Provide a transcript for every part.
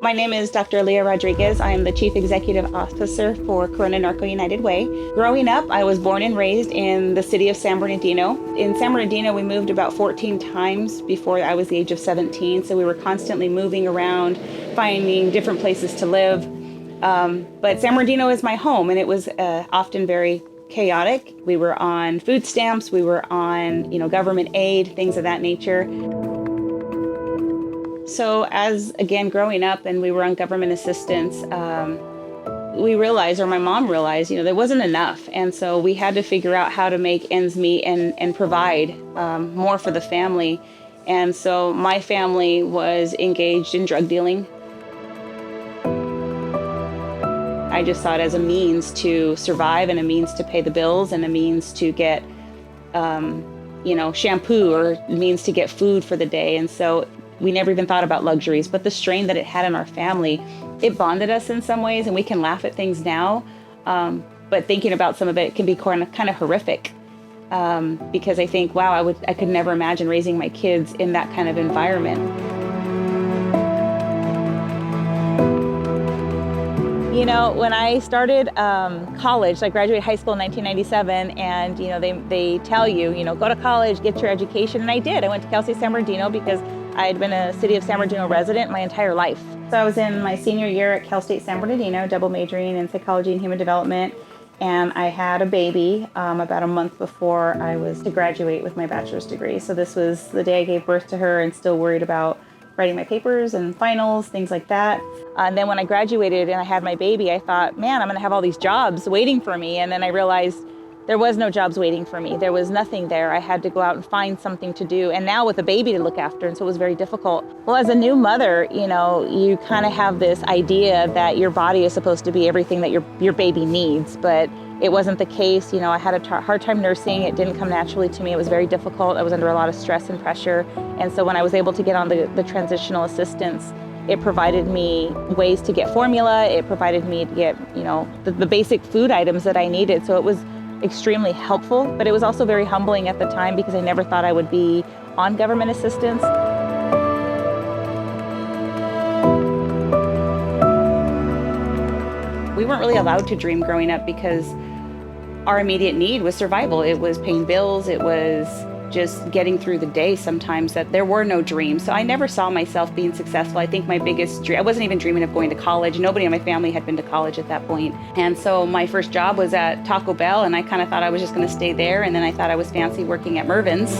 My name is Dr. Alia Rodriguez. I am the Chief Executive Officer for Corona Norco United Way. Growing up, I was born and raised in the city of San Bernardino. In San Bernardino, we moved about 14 times before I was the age of 17, so we were constantly moving around, finding different places to live. But San Bernardino is my home, and it was often very chaotic. We were on food stamps, we were on, government aid, things of that nature. So as, again, growing up and we were on government assistance, we realized, or my mom realized, there wasn't enough. And so we had to figure out how to make ends meet and provide more for the family. And so my family was engaged in drug dealing. I just saw it as a means to survive and a means to pay the bills and a means to get, shampoo, or means to get food for the day. And so we never even thought about luxuries, but the strain that it had in our family, it bonded us in some ways, and we can laugh at things now. But thinking about some of it can be kind of horrific, because I think, wow, I could never imagine raising my kids in that kind of environment. When I started college, I graduated high school in 1997, and they tell you, go to college, get your education, and I did. I went to Cal State San Bernardino because I had been a City of San Bernardino resident my entire life. So I was in my senior year at Cal State San Bernardino, double majoring in psychology and human development, and I had a baby about a month before I was to graduate with my bachelor's degree. So this was the day I gave birth to her, and still worried about writing my papers and finals, things like that. And then when I graduated and I had my baby, I thought, man, I'm gonna have all these jobs waiting for me. And then I realized there was no jobs waiting for me. There was nothing there. I had to go out and find something to do. And now with a baby to look after, and so it was very difficult. Well, as a new mother, you kind of have this idea that your body is supposed to be everything that your baby needs, but it wasn't the case. I had a hard time nursing. It didn't come naturally to me. It was very difficult. I was under a lot of stress and pressure. And so when I was able to get on the transitional assistance, it provided me ways to get formula. It provided me to get, the basic food items that I needed. So it was extremely helpful, but it was also very humbling at the time because I never thought I would be on government assistance. We weren't really allowed to dream growing up because our immediate need was survival. It was paying bills. It was just getting through the day sometimes, that there were no dreams. So I never saw myself being successful. I think my biggest dream, I wasn't even dreaming of going to college. Nobody in my family had been to college at that point. And so my first job was at Taco Bell, and I kind of thought I was just gonna stay there. And then I thought I was fancy working at Mervyn's.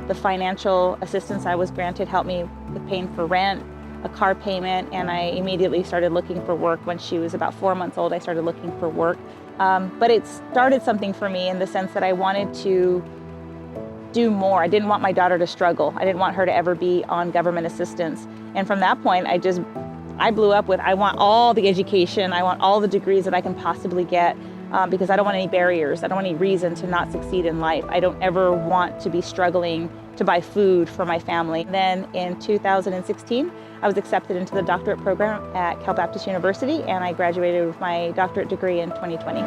The financial assistance I was granted helped me with paying for rent, a car payment, and I immediately started looking for work. When she was about 4 months old, I started looking for work. But it started something for me in the sense that I wanted to do more. I didn't want my daughter to struggle. I didn't want her to ever be on government assistance. And from that point, I blew up with, I want all the education, I want all the degrees that I can possibly get, because I don't want any barriers. I don't want any reason to not succeed in life. I don't ever want to be struggling to buy food for my family. Then in 2016, I was accepted into the doctorate program at Cal Baptist University, and I graduated with my doctorate degree in 2020.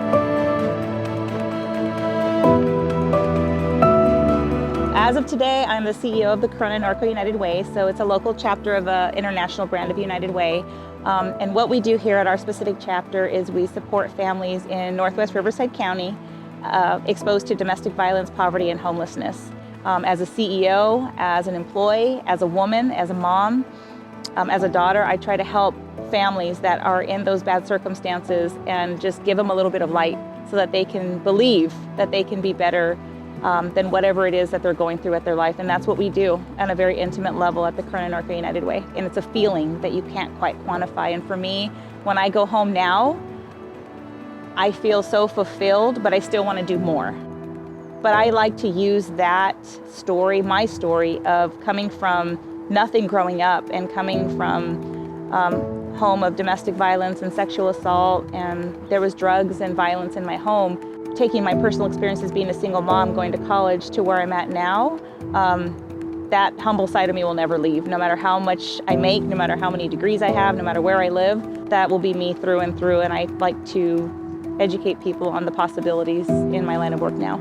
As of today, I'm the CEO of the Corona Norco United Way, so it's a local chapter of an international brand of United Way. And what we do here at our specific chapter is we support families in Northwest Riverside County exposed to domestic violence, poverty, and homelessness. As a CEO, as an employee, as a woman, as a mom, as a daughter, I try to help families that are in those bad circumstances and just give them a little bit of light so that they can believe that they can be better than whatever it is that they're going through at their life. And that's what we do on a very intimate level at the Corona Norco United Way. And it's a feeling that you can't quite quantify. And for me, when I go home now, I feel so fulfilled, but I still want to do more. But I like to use that story, my story of coming from nothing growing up and coming from home of domestic violence and sexual assault, and there was drugs and violence in my home. Taking my personal experiences being a single mom, going to college, to where I'm at now, that humble side of me will never leave. No matter how much I make, no matter how many degrees I have, no matter where I live, that will be me through and through. And I like to educate people on the possibilities in my line of work now.